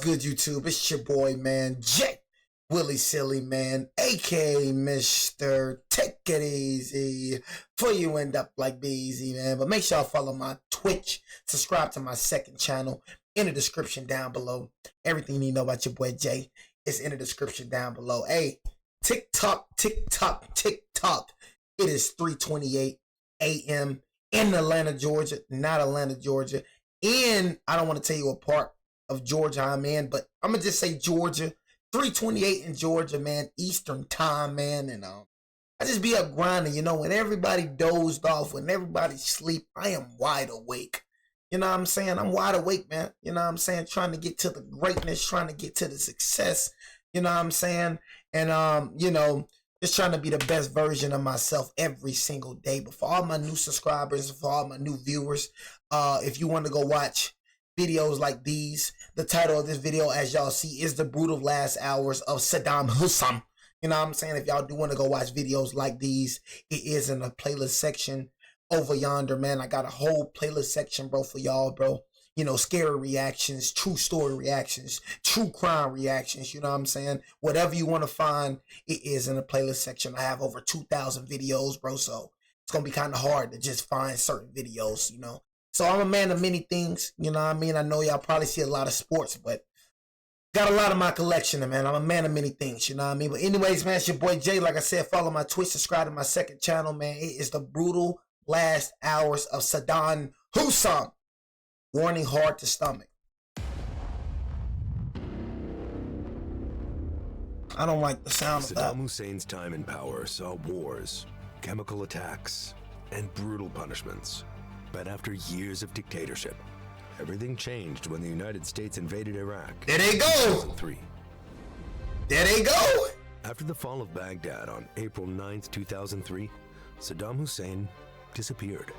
Good YouTube, it's your boy, man, Jay Willie Silly, man, aka Mr. Take It Easy, before you end up like Beezy, man. But make sure y'all follow my Twitch, subscribe to my second channel, in the description down below. Everything you need to know about your boy Jay is in the description down below. Hey, TikTok. It is 3:28 a.m. in Atlanta, Georgia, not Atlanta, Georgia. And I don't want to tell you what part of Georgia I'm in, but I'm gonna just say Georgia. 3:28 in Georgia, man, Eastern time, man. And I just be up grinding, you know, when everybody dozed off, when everybody sleep, I am wide awake. You know what I'm saying? I'm wide awake, man. You know what I'm saying? Trying to get to the greatness, trying to get to the success. You know what I'm saying? And you know, just trying to be the best version of myself every single day. But for all my new subscribers, for all my new viewers, if you want to go watch videos like these, the title of this video, as y'all see, is The Brutal Last Hours of Saddam Hussein. You know what I'm saying? If y'all do want to go watch videos like these, it is in the playlist section over yonder, man. I got a whole playlist section, bro, for y'all, bro. You know, scary reactions, true story reactions, true crime reactions, you know what I'm saying? Whatever you want to find, it is in the playlist section. I have over 2,000 videos, bro, so it's going to be kind of hard to just find certain videos, you know? So I'm a man of many things, you know what I mean? I know y'all probably see a lot of sports, but got a lot of my collection, man. I'm a man of many things, you know what I mean? But anyways, man, it's your boy Jay. Like I said, follow my Twitch, subscribe to my second channel, man. It is The Brutal Last Hours of Saddam Hussein. Warning, hard to stomach. I don't like the sound of that. Saddam Hussein's time in power saw wars, chemical attacks, and brutal punishments. But after years of dictatorship, everything changed when the United States invaded Iraq. There they go! 2003. There they go! After the fall of Baghdad on April 9th, 2003, Saddam Hussein disappeared.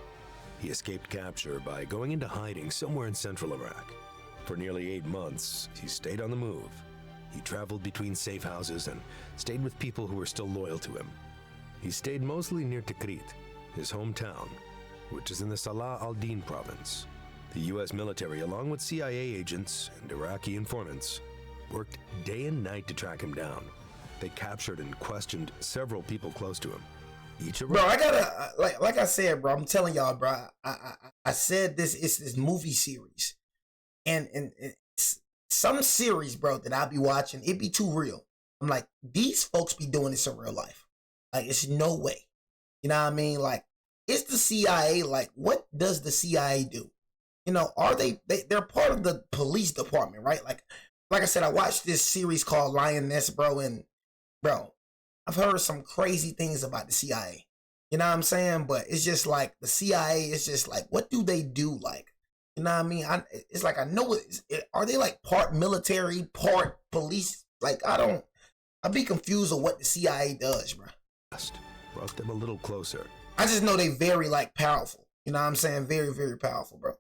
He escaped capture by going into hiding somewhere in central Iraq. For nearly 8 months, he stayed on the move. He traveled between safe houses and stayed with people who were still loyal to him. He stayed mostly near Tikrit, his hometown, which is in the Salah al-Din province. The U.S. military, along with CIA agents and Iraqi informants, worked day and night to track him down. They captured and questioned several people close to him. Bro, I gotta, like I said, bro, I'm telling y'all, bro, I said this, it's this movie series. And it's some series, bro, that I be watching, it be too real. I'm like, these folks be doing this in real life. Like, it's no way. You know what I mean? Like, it's the CIA. Like, what does the CIA do? You know, are they're part of the police department, right? Like I said, I watched this series called Lioness, bro, and bro, I've heard some crazy things about the CIA. You know what I'm saying? But it's just like the CIA is just like, what do they do? Like, you know what I mean? It's like, I know are they like part military, part police? Like, I'd be confused of what the CIA does, bro. Brought them a little closer. I just know they very like powerful. You know what I'm saying? Very, very powerful, bro.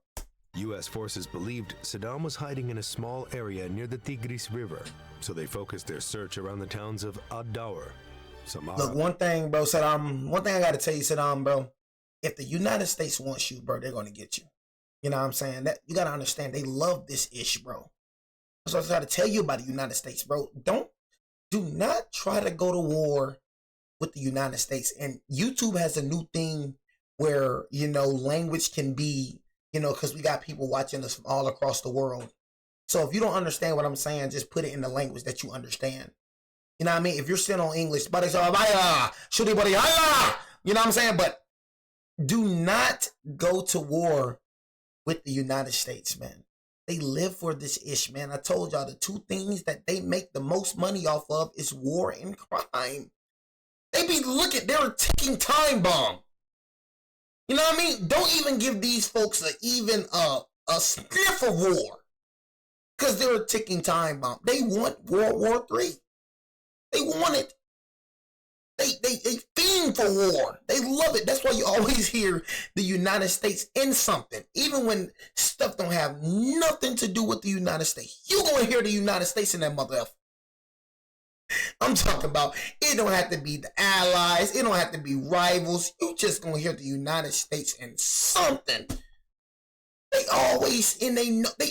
U.S. forces believed Saddam was hiding in a small area near the Tigris River, so they focused their search around the towns of Ad-Dawr. Look, one thing, bro, Saddam, one thing I gotta tell you, Saddam, bro, if the United States wants you, bro, they're gonna get you. You know what I'm saying? That you gotta understand, they love this ish, bro. That's what I try to tell you about the United States, bro. Do not try to go to war with the United States. And YouTube has a new thing where, you know, language can be, you know, because we got people watching us from all across the world. So if you don't understand what I'm saying, just put it in the language that you understand. You know what I mean? If you're still on English, you know what I'm saying? But do not go to war with the United States, man. They live for this ish, man. I told y'all the two things that they make the most money off of is war and crime. They be they're a ticking time bomb. You know what I mean? Don't even give these folks a sniff of war. Because they're a ticking time bomb. They want World War III. They want it. They fiend for war. They love it. That's why you always hear the United States in something. Even when stuff don't have nothing to do with the United States. You gonna hear the United States in that mother. I'm talking about, it don't have to be the allies. It don't have to be rivals. You just gonna hear the United States in something. They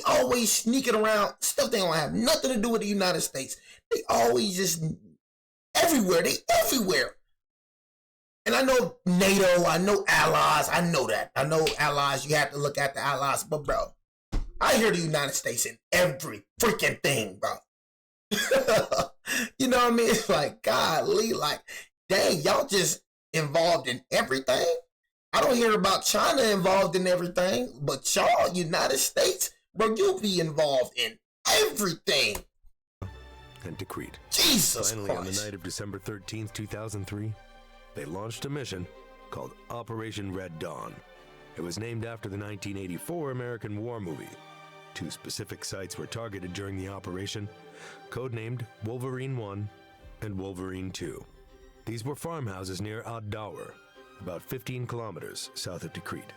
always sneaking around stuff they don't have nothing to do with the United States. They always just everywhere. They everywhere. And I know NATO, I know allies, I know that. I know allies, you have to look at the allies, but bro, I hear the United States in every freaking thing, bro. You know what I mean? It's like, golly, like, dang, y'all just involved in everything. I don't hear about China involved in everything, but y'all, United States, bro, you be involved in everything. And decreed. Jesus Finally, Christ. on the night of December 13th, 2003, they launched a mission called Operation Red Dawn. It was named after the 1984 American war movie. 2 specific sites were targeted during the operation, codenamed Wolverine 1 and Wolverine 2. These were farmhouses near Ad-Dawr, about 15 kilometers south of Tikrit.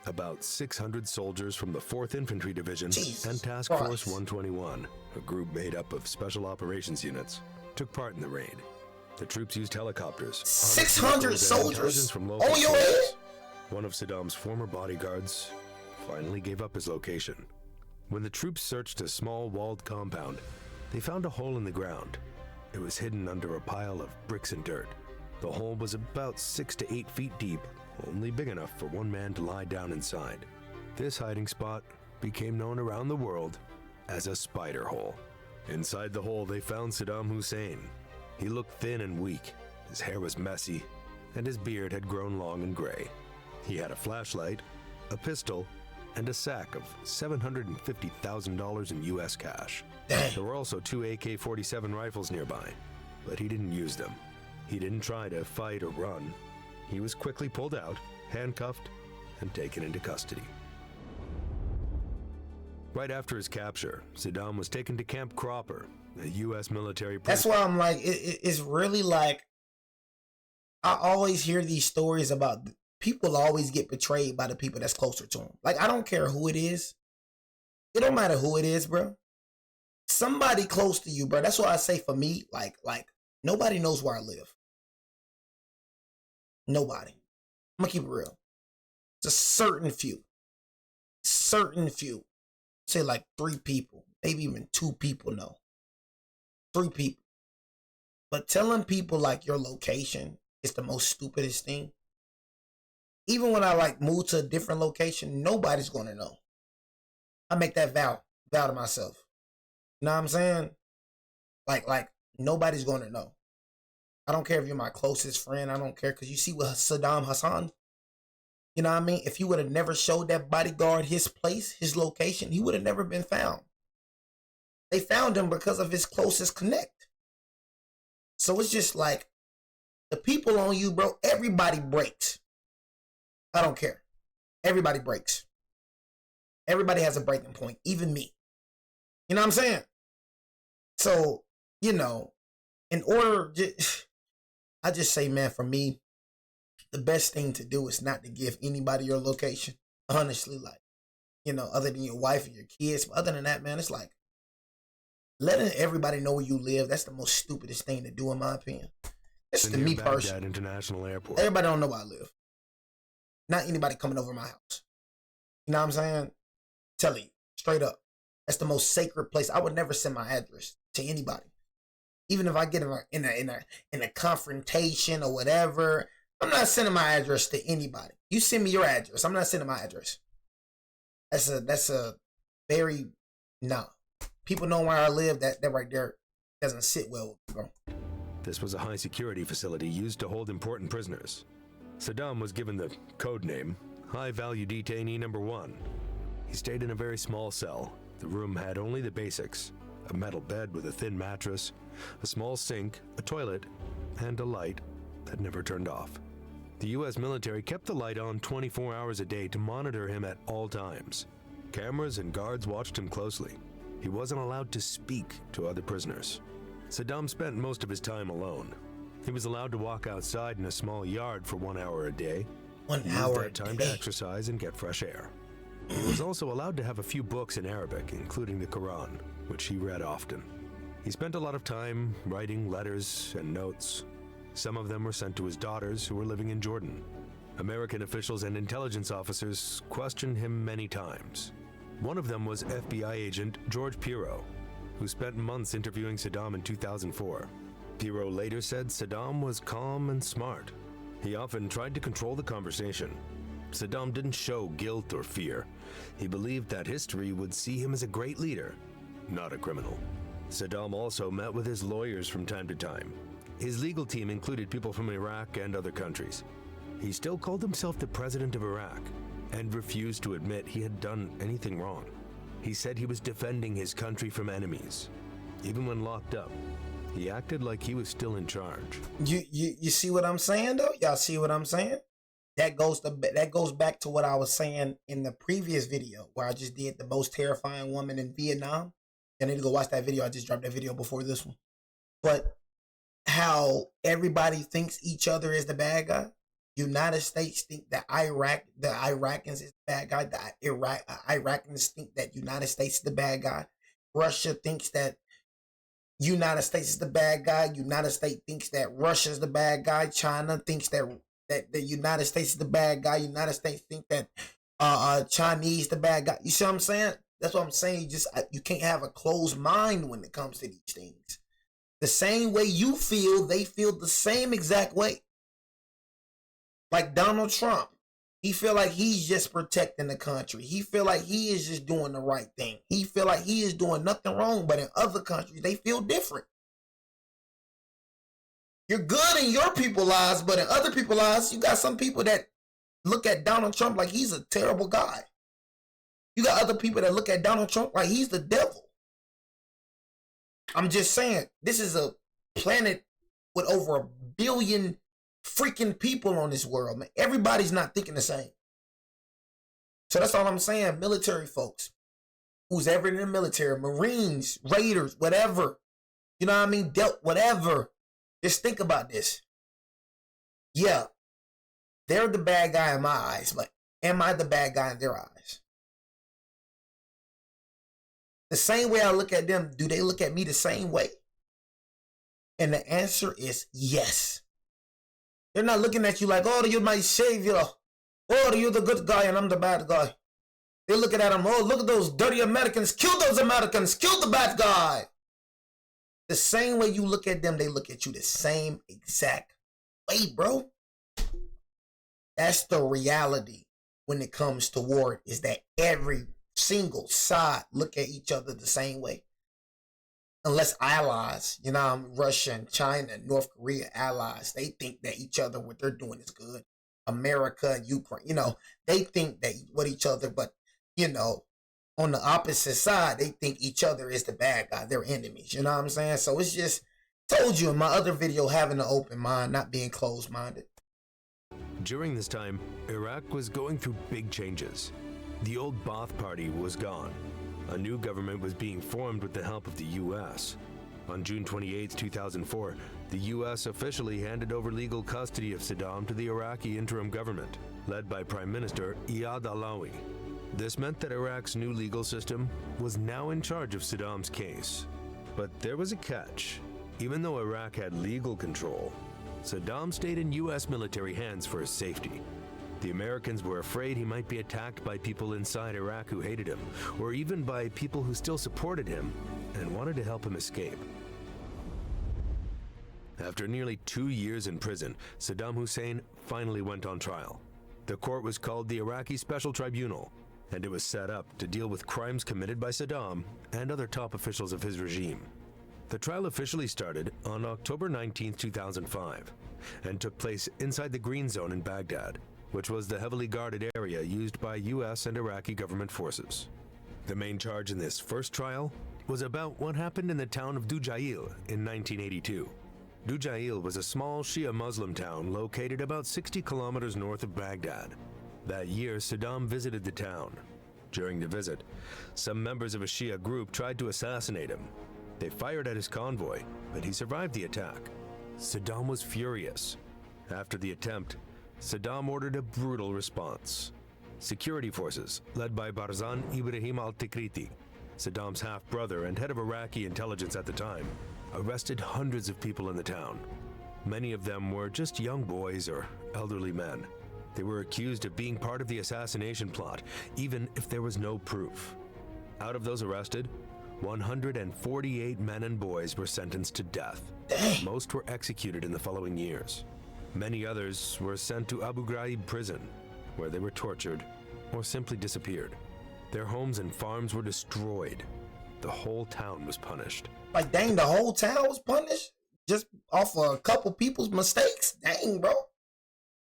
About 600 soldiers from the 4th Infantry Division and Task Force 121, a group made up of special operations units, took part in the raid. The troops used helicopters. 600 soldiers from on your head? One of Saddam's former bodyguards finally gave up his location. When the troops searched a small walled compound, they found a hole in the ground. It was hidden under a pile of bricks and dirt. The hole was about 6 to 8 feet deep, only big enough for one man to lie down inside. This hiding spot became known around the world as a spider hole. Inside the hole, they found Saddam Hussein. He looked thin and weak, his hair was messy, and his beard had grown long and gray. He had a flashlight, a pistol, and a sack of $750,000 in U.S. cash. There were also 2 AK-47 rifles nearby, but he didn't use them. He didn't try to fight or run. He was quickly pulled out, handcuffed, and taken into custody. Right after his capture, Saddam was taken to Camp Cropper, a U.S. military prison. That's why I'm like, it's really like, I always hear these stories about people always get betrayed by the people that's closer to them. Like, I don't care who it is. It don't matter who it is, bro. Somebody close to you, bro. That's why I say for me, like nobody knows where I live. Nobody. I'm gonna keep it real. It's a certain few. Say like 3 people, maybe even 2 people know. 3 people. But telling people like your location is the most stupidest thing. Even when I like move to a different location, nobody's gonna know. I make that vow to myself. You know what I'm saying? Like nobody's gonna know. I don't care if you're my closest friend. I don't care, because you see with Saddam Hussein, you know what I mean? If he would have never showed that bodyguard his place, his location, he would have never been found. They found him because of his closest connect. So it's just like, the people on you, bro, everybody breaks. I don't care. Everybody breaks. Everybody has a breaking point, even me. You know what I'm saying? So, you know, in order, I just say, man, for me, the best thing to do is not to give anybody your location. Honestly, like, you know, other than your wife and your kids. But other than that, man, it's like, letting everybody know where you live, that's the most stupidest thing to do, in my opinion. It's to me personally. International Airport. Everybody don't know where I live. Not anybody coming over my house. You know what I'm saying? Tell you, straight up. That's the most sacred place. I would never send my address to anybody. Even if I get in a confrontation or whatever, I'm not sending my address to anybody. You send me your address. I'm not sending my address. That's a very, nah. People know where I live. That right there doesn't sit well with me, bro. This was a high security facility used to hold important prisoners. Saddam was given the code name High Value Detainee Number 1. He stayed in a very small cell. The room had only the basics: a metal bed with a thin mattress, a small sink, a toilet, and a light that never turned off. The U.S. military kept the light on 24 hours a day to monitor him at all times. Cameras and guards watched him closely. He wasn't allowed to speak to other prisoners. Saddam spent most of his time alone. He was allowed to walk outside in a small yard for 1 hour a day. 1 He used hour that time to exercise and get fresh air. He was also allowed to have a few books in Arabic, including the Quran, which he read often. He spent a lot of time writing letters and notes. Some of them were sent to his daughters, who were living in Jordan. American officials and intelligence officers questioned him many times. One of them was FBI agent George Pirro, who spent months interviewing Saddam in 2004. Pirro later said Saddam was calm and smart. He often tried to control the conversation. Saddam didn't show guilt or fear. He believed that history would see him as a great leader, not a criminal. Saddam also met with his lawyers from time to time. His legal team included people from Iraq and other countries. He still called himself the president of Iraq and refused to admit he had done anything wrong. He said he was defending his country from enemies. Even when locked up, he acted like he was still in charge. You see what I'm saying though? Y'all see what I'm saying? That goes back to what I was saying in the previous video where I just did the most terrifying woman in Vietnam. I need to go watch that video. I just dropped that video before this one. But how everybody thinks each other is the bad guy. United States think that the Iraqis is the bad guy. The Iraqis think that United States is the bad guy. Russia thinks that United States is the bad guy. United States thinks that Russia is the bad guy. China thinks that the United States is the bad guy. United States think that Chinese the bad guy. You see what I'm saying? That's what I'm saying. You can't have a closed mind when it comes to these things. The same way you feel, they feel the same exact way. Like Donald Trump, he feel like he's just protecting the country. He feel like he is just doing the right thing. He feel like he is doing nothing wrong, but in other countries, they feel different. You're good in your people's lives, but in other people's lives, you got some people that look at Donald Trump like he's a terrible guy. You got other people that look at Donald Trump like he's the devil. I'm just saying, this is a planet with over 1 billion freaking people on this world, man. Everybody's not thinking the same. So that's all I'm saying. Military folks, who's ever in the military, Marines, Raiders, whatever, you know what I mean? Whatever. Just think about this. Yeah, they're the bad guy in my eyes, but am I the bad guy in their eyes? The same way I look at them, do they look at me the same way? And the answer is yes. They're not looking at you like, oh, you're my savior. Oh, you're the good guy and I'm the bad guy. They're looking at them, oh, look at those dirty Americans. Kill those Americans. Kill the bad guy. The same way you look at them, they look at you the same exact way, bro. That's the reality when it comes to war, is that every single side look at each other the same way. Unless allies, you know, Russia and China, North Korea allies, they think that each other, what they're doing is good. America and Ukraine, you know, they think that with each other, but, you know, on the opposite side, they think each other is the bad guy. They're enemies, you know what I'm saying? So it's just, told you in my other video, having an open mind, not being closed-minded. During this time, Iraq was going through big changes. The old Ba'ath Party was gone. A new government was being formed with the help of the U.S. On June 28, 2004, the U.S. officially handed over legal custody of Saddam to the Iraqi interim government, led by Prime Minister Iyad Allawi. This meant that Iraq's new legal system was now in charge of Saddam's case. But there was a catch. Even though Iraq had legal control, Saddam stayed in U.S. military hands for his safety. The Americans were afraid he might be attacked by people inside Iraq who hated him, or even by people who still supported him and wanted to help him escape. After nearly 2 years in prison, Saddam Hussein finally went on trial. The court was called the Iraqi Special Tribunal, and it was set up to deal with crimes committed by Saddam and other top officials of his regime. The trial officially started on October 19, 2005, and took place inside the Green Zone in Baghdad, which was the heavily guarded area used by U.S. and Iraqi government forces. The main charge in this first trial was about what happened in the town of Dujail in 1982. Dujail was a small Shia Muslim town located about 60 kilometers north of Baghdad. That year, Saddam visited the town. During the visit, some members of a Shia group tried to assassinate him. They fired at his convoy, but he survived the attack. Saddam was furious. After the attempt, Saddam ordered a brutal response. Security forces, led by Barzan Ibrahim al-Tikriti, Saddam's half-brother and head of Iraqi intelligence at the time, arrested hundreds of people in the town. Many of them were just young boys or elderly men. They were accused of being part of the assassination plot, even if there was no proof. Out of those arrested, 148 men and boys were sentenced to death. Dang. Most were executed in the following years. Many others were sent to Abu Ghraib prison, where they were tortured or simply disappeared. Their homes and farms were destroyed. The whole town was punished. Like, dang, the whole town was punished just off of a couple people's mistakes? Dang, bro.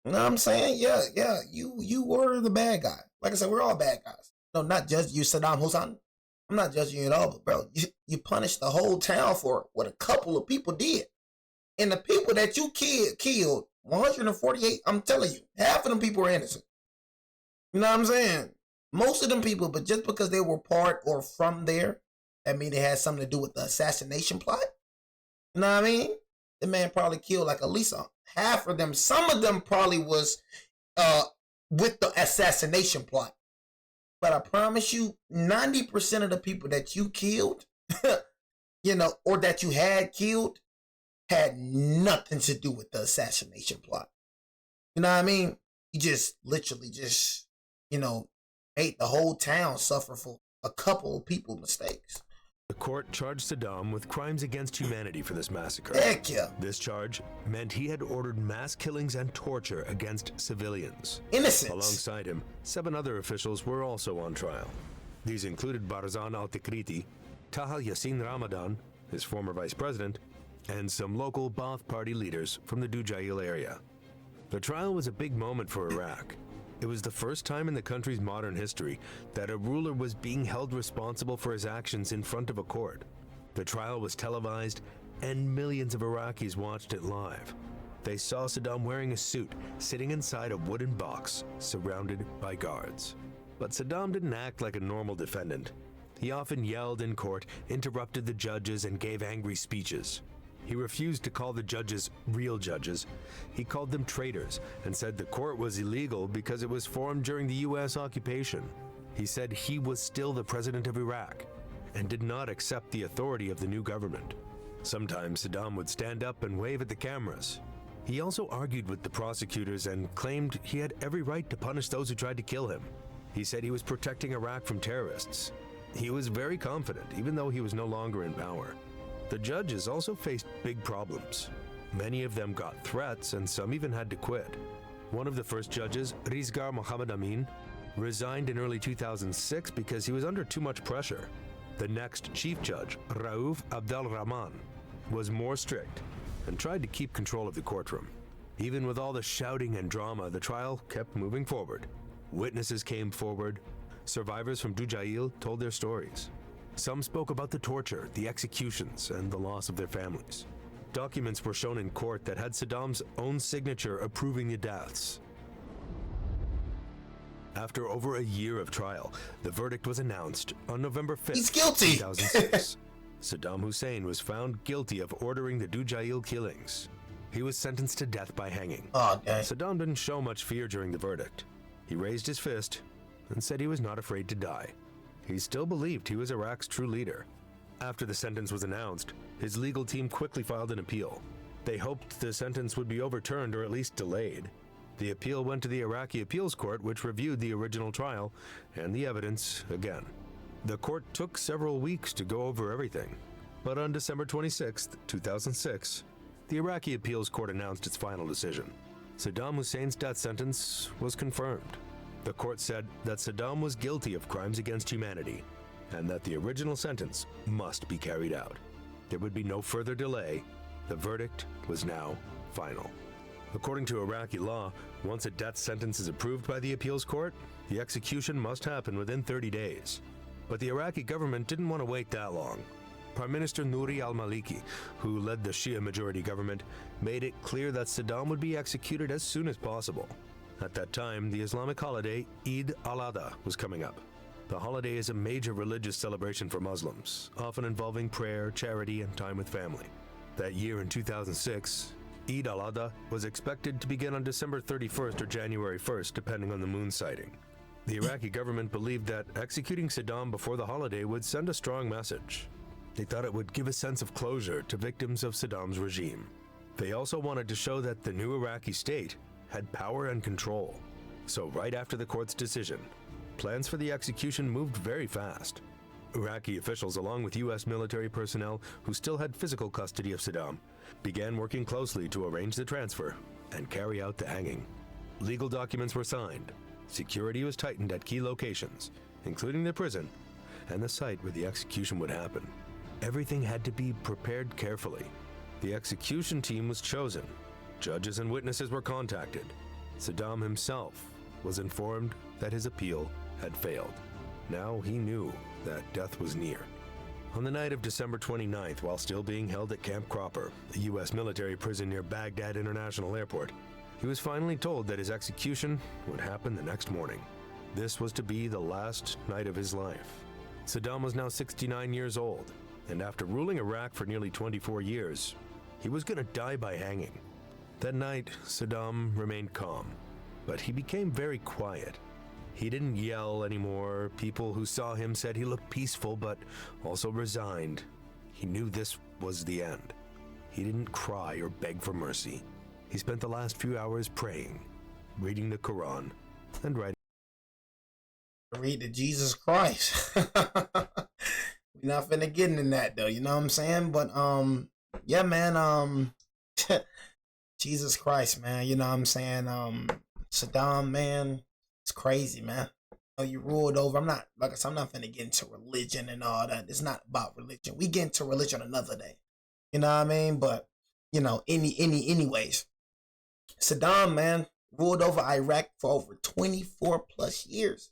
You know what I'm saying? Yeah, you were the bad guy. Like I said, we're all bad guys. No, not just you, Saddam Hussein. I'm not judging you at all, but bro, you punished the whole town for what a couple of people did. And the people that you killed, 148, I'm telling you, half of them people were innocent. You know what I'm saying? Most of them people, but just because they were part or from there, that means they had something to do with the assassination plot. You know what I mean? The man probably killed like at least half of them. Some of them probably was with the assassination plot. But I promise you, 90% of the people that you killed, or that you had killed, had nothing to do with the assassination plot. You know what I mean? You just literally made the whole town suffer for a couple of people's mistakes. The court charged Saddam with crimes against humanity for this massacre. Heck yeah. This charge meant he had ordered mass killings and torture against civilians. Innocents. Alongside him, 7 other officials were also on trial. These included Barzan al-Tikriti, Taha Yassin Ramadan, his former vice president, and some local Ba'ath Party leaders from the Dujail area. The trial was a big moment for Iraq. It was the first time in the country's modern history that a ruler was being held responsible for his actions in front of a court. The trial was televised, and millions of Iraqis watched it live. They saw Saddam wearing a suit, sitting inside a wooden box, surrounded by guards. But Saddam didn't act like a normal defendant. He often yelled in court, interrupted the judges, and gave angry speeches. He refused to call the judges real judges. He called them traitors and said the court was illegal because it was formed during the U.S. occupation. He said he was still the president of Iraq and did not accept the authority of the new government. Sometimes Saddam would stand up and wave at the cameras. He also argued with the prosecutors and claimed he had every right to punish those who tried to kill him. He said he was protecting Iraq from terrorists. He was very confident, even though he was no longer in power. The judges also faced big problems. Many of them got threats, and some even had to quit. One of the first judges, Rizgar Mohammed Amin, resigned in early 2006 because he was under too much pressure. The next chief judge, Rauf Abdel Rahman, was more strict and tried to keep control of the courtroom. Even with all the shouting and drama, the trial kept moving forward. Witnesses came forward. Survivors from Dujail told their stories. Some spoke about the torture, the executions, and the loss of their families. Documents were shown in court that had Saddam's own signature approving the deaths. After over a year of trial, the verdict was announced on November 5th, He's guilty. 2006. Saddam Hussein was found guilty of ordering the Dujail killings. He was sentenced to death by hanging. Oh, dang. Saddam didn't show much fear during the verdict. He raised his fist and said he was not afraid to die. He still believed he was Iraq's true leader. After the sentence was announced, his legal team quickly filed an appeal. They hoped the sentence would be overturned or at least delayed. The appeal went to the Iraqi Appeals Court, which reviewed the original trial and the evidence again. The court took several weeks to go over everything. But on December 26, 2006, the Iraqi Appeals Court announced its final decision. Saddam Hussein's death sentence was confirmed. The court said that Saddam was guilty of crimes against humanity and that the original sentence must be carried out. There would be no further delay. The verdict was now final. According to Iraqi law, once a death sentence is approved by the appeals court, the execution must happen within 30 days. But the Iraqi government didn't want to wait that long. Prime Minister Nouri al-Maliki, who led the Shia-majority government, made it clear that Saddam would be executed as soon as possible. At that time, the Islamic holiday Eid al-Adha was coming up. The holiday is a major religious celebration for Muslims, often involving prayer, charity, and time with family. That year in 2006, Eid al-Adha was expected to begin on December 31st or January 1st, depending on the moon sighting. The Iraqi government believed that executing Saddam before the holiday would send a strong message. They thought it would give a sense of closure to victims of Saddam's regime. They also wanted to show that the new Iraqi state had power and control. So right after the court's decision, plans for the execution moved very fast. Iraqi officials, along with U.S. military personnel who still had physical custody of Saddam, began working closely to arrange the transfer and carry out the hanging. Legal documents were signed, security was tightened at key locations, including the prison and the site where the execution would happen. Everything had to be prepared carefully. The execution team was chosen. Judges and witnesses were contacted. Saddam himself was informed that his appeal had failed. Now he knew that death was near. On the night of December 29th, while still being held at Camp Cropper, a U.S. military prison near Baghdad International Airport, he was finally told that his execution would happen the next morning. This was to be the last night of his life. Saddam was now 69 years old, and after ruling Iraq for nearly 24 years, he was going to die by hanging. That night, Saddam remained calm, but he became very quiet. He didn't yell anymore. People who saw him said he looked peaceful, but also resigned. He knew this was the end. He didn't cry or beg for mercy. He spent the last few hours praying, reading the Quran, and writing. Read to Jesus Christ. We're not finna get into that though, you know what I'm saying? But yeah, man, Jesus Christ, man, you know what I'm saying? Saddam, man, it's crazy, man. You ruled over. I'm not, like I said, I'm not finna get into religion and all that. It's not about religion. We get into religion another day. You know what I mean? But you know, anyways, Saddam, man, ruled over Iraq for over 24 plus years.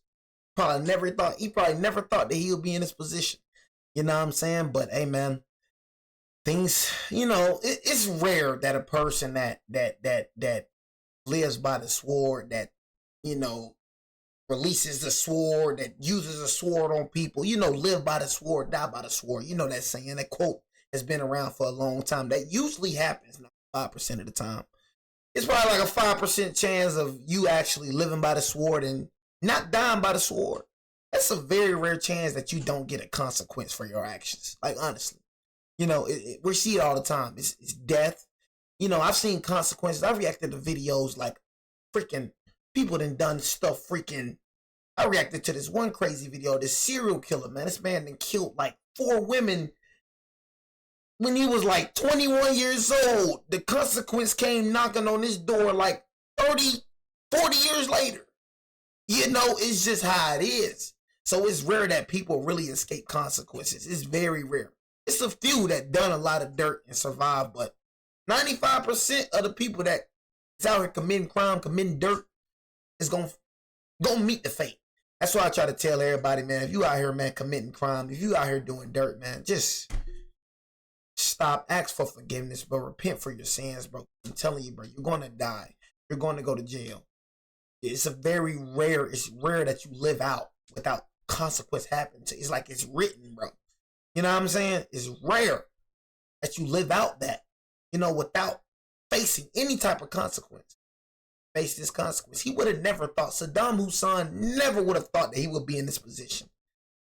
He probably never thought that he would be in this position. You know what I'm saying? But hey, man, things, you know, it's rare that a person that lives by the sword, that, you know, releases the sword, that uses a sword on people, you know, live by the sword, die by the sword. You know that saying, that quote has been around for a long time. That usually happens 5% of the time. It's probably like a 5% chance of you actually living by the sword and not dying by the sword. That's a very rare chance that you don't get a consequence for your actions. Like, honestly, you know, we see it all the time. It's death. You know, I've seen consequences. I've reacted to videos like freaking people done stuff freaking. I reacted to this one crazy video, this serial killer, man. This man done killed like 4 women when he was like 21 years old. The consequence came knocking on his door like 30, 40 years later. You know, it's just how it is. So it's rare that people really escape consequences. It's very rare. It's a few that done a lot of dirt and survive, but 95% of the people that is out here committing crime, committing dirt, is gonna meet the fate. That's why I try to tell everybody, man, if you out here, man, committing crime, if you out here doing dirt, man, just stop, ask for forgiveness, bro. Repent for your sins, bro. I'm telling you, bro, you're gonna die. You're gonna go to jail. It's rare that you live out without consequence happening to you. It's like it's written, bro. You know what I'm saying? It's rare that you live out that, you know, without facing any type of consequence. Face this consequence. He would have never thought, Saddam Hussein never would have thought that he would be in this position.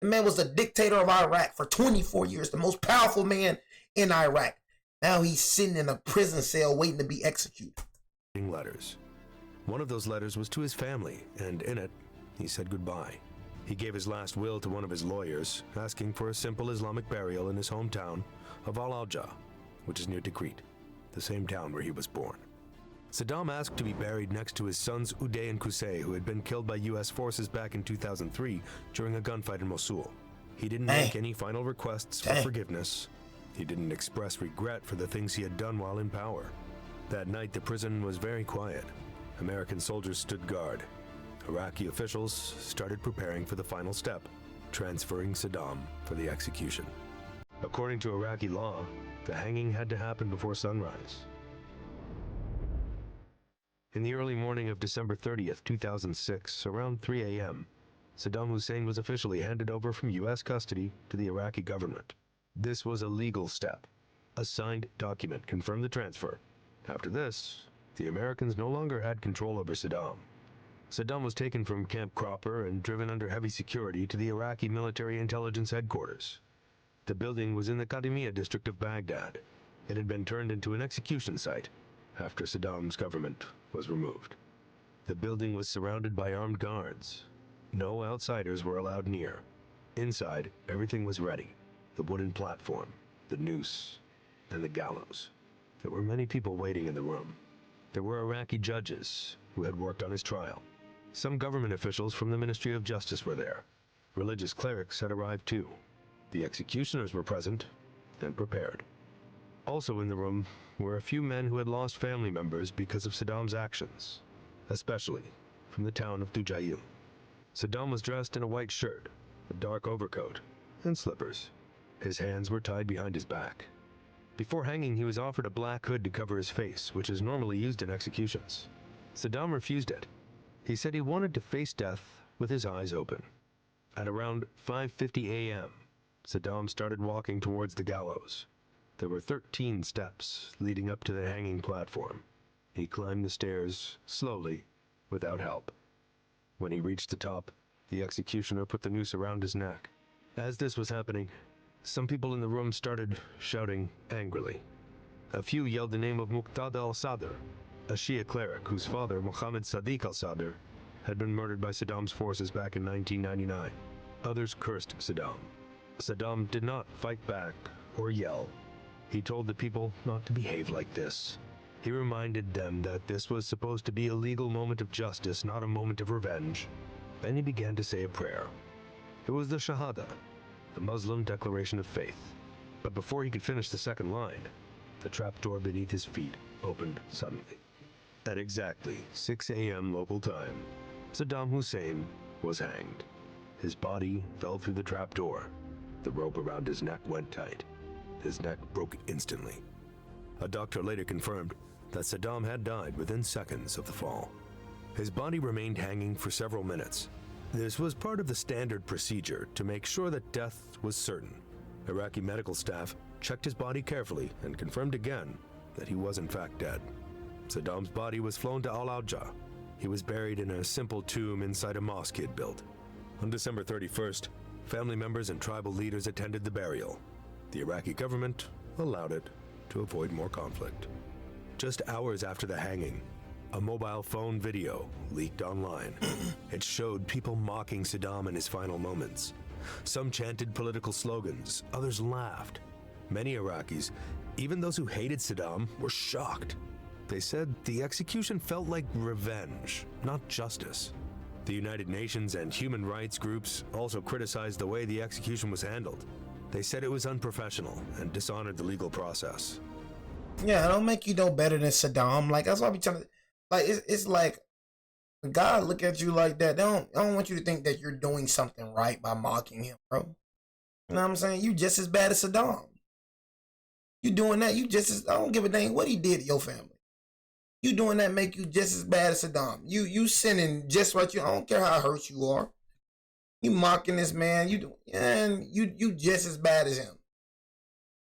The man was the dictator of Iraq for 24 years, the most powerful man in Iraq. Now he's sitting in a prison cell waiting to be executed. Letters. One of those letters was to his family, and in it, he said goodbye. He gave his last will to one of his lawyers, asking for a simple Islamic burial in his hometown of Al-Alja, which is near Tikrit, the same town where he was born. Saddam asked to be buried next to his sons Uday and Qusay, who had been killed by U.S. forces back in 2003 during a gunfight in Mosul. He didn't make any final requests for forgiveness. He didn't express regret for the things he had done while in power. That night, the prison was very quiet. American soldiers stood guard. Iraqi officials started preparing for the final step, transferring Saddam for the execution. According to Iraqi law, the hanging had to happen before sunrise. In the early morning of December 30th, 2006, around 3 a.m., Saddam Hussein was officially handed over from U.S. custody to the Iraqi government. This was a legal step. A signed document confirmed the transfer. After this, the Americans no longer had control over Saddam. Saddam was taken from Camp Cropper and driven under heavy security to the Iraqi military intelligence headquarters. The building was in the Qadimiyya district of Baghdad. It had been turned into an execution site after Saddam's government was removed. The building was surrounded by armed guards. No outsiders were allowed near. Inside, everything was ready. The wooden platform, the noose, and the gallows. There were many people waiting in the room. There were Iraqi judges who had worked on his trial. Some government officials from the Ministry of Justice were there. Religious clerics had arrived too. The executioners were present and prepared. Also in the room were a few men who had lost family members because of Saddam's actions, especially from the town of Dujail. Saddam was dressed in a white shirt, a dark overcoat, and slippers. His hands were tied behind his back. Before hanging, he was offered a black hood to cover his face, which is normally used in executions. Saddam refused it. He said he wanted to face death with his eyes open. At around 5:50 a.m., Saddam started walking towards the gallows. There were 13 steps leading up to the hanging platform. He climbed the stairs slowly, without help. When he reached the top, the executioner put the noose around his neck. As this was happening, some people in the room started shouting angrily. A few yelled the name of Muqtada al-Sadr, a Shia cleric whose father, Mohammed Sadiq al-Sadr, had been murdered by Saddam's forces back in 1999. Others cursed Saddam. Saddam did not fight back or yell. He told the people not to behave like this. He reminded them that this was supposed to be a legal moment of justice, not a moment of revenge. Then he began to say a prayer. It was the Shahada, the Muslim declaration of faith. But before he could finish the second line, the trapdoor beneath his feet opened suddenly. At exactly 6 a.m. local time, Saddam Hussein was hanged. His body fell through the trapdoor. The rope around his neck went tight. His neck broke instantly. A doctor later confirmed that Saddam had died within seconds of the fall. His body remained hanging for several minutes. This was part of the standard procedure to make sure that death was certain. Iraqi medical staff checked his body carefully and confirmed again that he was in fact dead. Saddam's body was flown to Al-Awjah. He was buried in a simple tomb inside a mosque he had built. On December 31st, family members and tribal leaders attended the burial. The Iraqi government allowed it to avoid more conflict. Just hours after the hanging, a mobile phone video leaked online. It showed people mocking Saddam in his final moments. Some chanted political slogans, others laughed. Many Iraqis, even those who hated Saddam, were shocked. They said the execution felt like revenge, not justice. The United Nations and human rights groups also criticized the way the execution was handled. They said it was unprofessional and dishonored the legal process. Yeah, it don't make you no better than Saddam. Like, that's why I be trying to, like, it's like, when God look at you like that, I don't want you to think that you're doing something right by mocking him, bro. You know what I'm saying? You just as bad as Saddam. You doing that, you just as, I don't give a dang what he did to your family. You doing that make you just as bad as Saddam. You sinning just what you, I don't care how hurt you are. You mocking this man, you just as bad as him.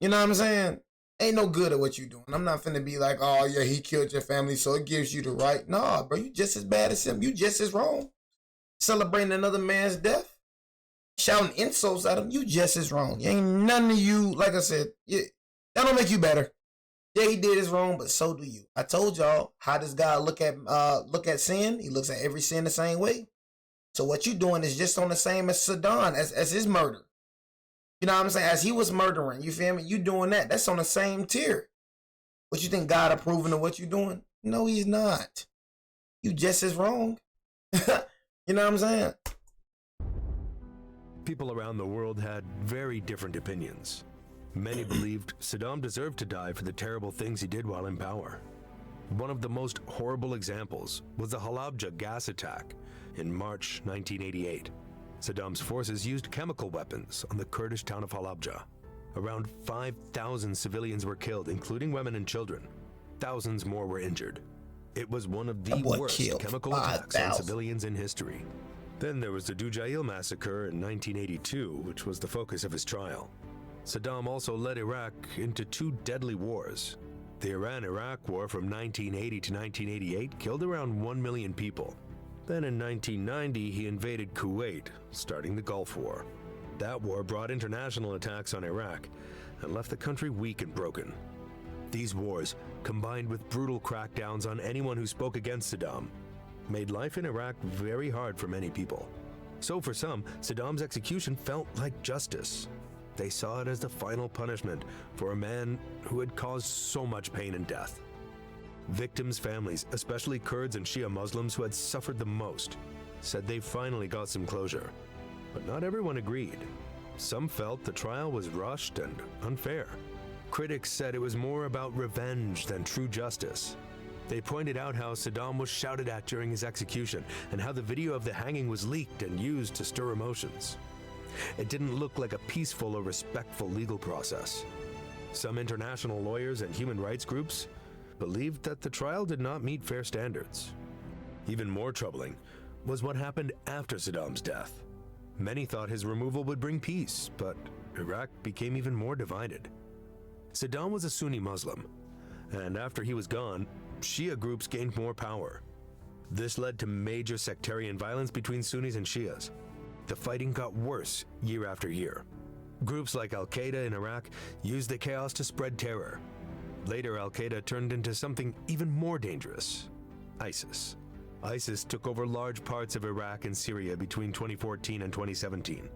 You know what I'm saying? Ain't no good at what you doing. I'm not finna be like, oh yeah, he killed your family, so it gives you the right. Nah, bro, you just as bad as him. You just as wrong. Celebrating another man's death, shouting insults at him, you just as wrong. You ain't none of you, like I said, that don't make you better. Yeah, he did his wrong, but so do you. I told y'all, how does God look at sin? He looks at every sin the same way. So what you doing is just on the same as Saddam, as his murder. You know what I'm saying? As he was murdering, you feel me? You doing that. That's on the same tier. What you think God approving of what you doing? No, he's not. You just as wrong. You know what I'm saying? People around the world had very different opinions. Many believed Saddam deserved to die for the terrible things he did while in power. One of the most horrible examples was the Halabja gas attack in March 1988. Saddam's forces used chemical weapons on the Kurdish town of Halabja. Around 5,000 civilians were killed, including women and children. Thousands more were injured. It was one of the worst chemical attacks on civilians in history. Then there was the Dujail massacre in 1982, which was the focus of his trial. Saddam also led Iraq into two deadly wars. The Iran-Iraq War from 1980 to 1988 killed around 1 million people. Then in 1990, he invaded Kuwait, starting the Gulf War. That war brought international attacks on Iraq and left the country weak and broken. These wars, combined with brutal crackdowns on anyone who spoke against Saddam, made life in Iraq very hard for many people. So for some, Saddam's execution felt like justice. They saw it as the final punishment for a man who had caused so much pain and death. Victims' families, especially Kurds and Shia Muslims who had suffered the most, said they finally got some closure. But not everyone agreed. Some felt the trial was rushed and unfair. Critics said it was more about revenge than true justice. They pointed out how Saddam was shouted at during his execution and how the video of the hanging was leaked and used to stir emotions. It didn't look like a peaceful or respectful legal process. Some international lawyers and human rights groups believed that the trial did not meet fair standards. Even more troubling was what happened after Saddam's death. Many thought his removal would bring peace, but Iraq became even more divided. Saddam was a Sunni Muslim, and after he was gone, Shia groups gained more power. This led to major sectarian violence between Sunnis and Shias. The fighting got worse year after year. Groups like Al-Qaeda in Iraq used the chaos to spread terror. Later, Al-Qaeda turned into something even more dangerous: ISIS. ISIS took over large parts of Iraq and Syria between 2014 and 2017,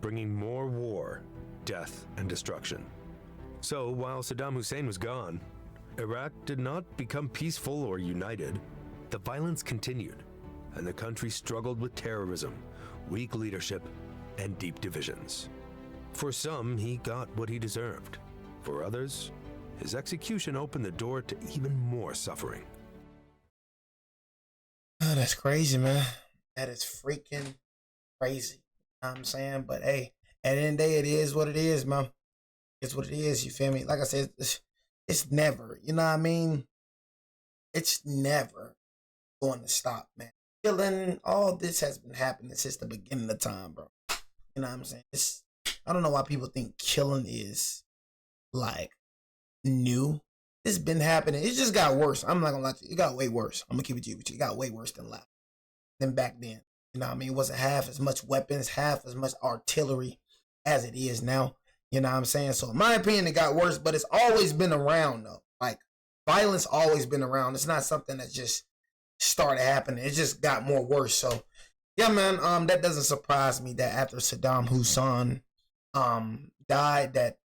bringing more war, death, and destruction. So, while Saddam Hussein was gone, Iraq did not become peaceful or united. The violence continued, and the country struggled with terrorism, weak leadership, and deep divisions. For some, he got what he deserved. For others, his execution opened the door to even more suffering. Oh, that's crazy, man. That is freaking crazy. You know what I'm saying? But hey, at the end of the day, it is what it is, man. It's what it is, you feel me? Like I said, it's never, you know what I mean? It's never going to stop, man. Killing, all this has been happening since the beginning of time, bro. You know what I'm saying? I don't know why people think killing is, like, new. It's been happening. It just got worse. I'm not gonna lie to you. It got way worse. I'm gonna keep it to you. It got way worse than back then. You know what I mean? It wasn't half as much weapons, half as much artillery as it is now. You know what I'm saying? So in my opinion, it got worse, but it's always been around though. Like, violence always been around. It's not something that just started happening. It just got more worse. So yeah, man, that doesn't surprise me that after Saddam Hussein died, that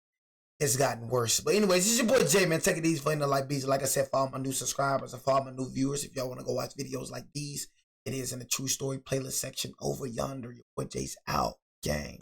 it's gotten worse. But anyways, this is your boy Jay, man. Take it easy for the like beats. Like I said, follow my new subscribers and follow my new viewers. If y'all want to go watch videos like these, it is in the True Story playlist section over yonder. Your boy Jay's out, gang.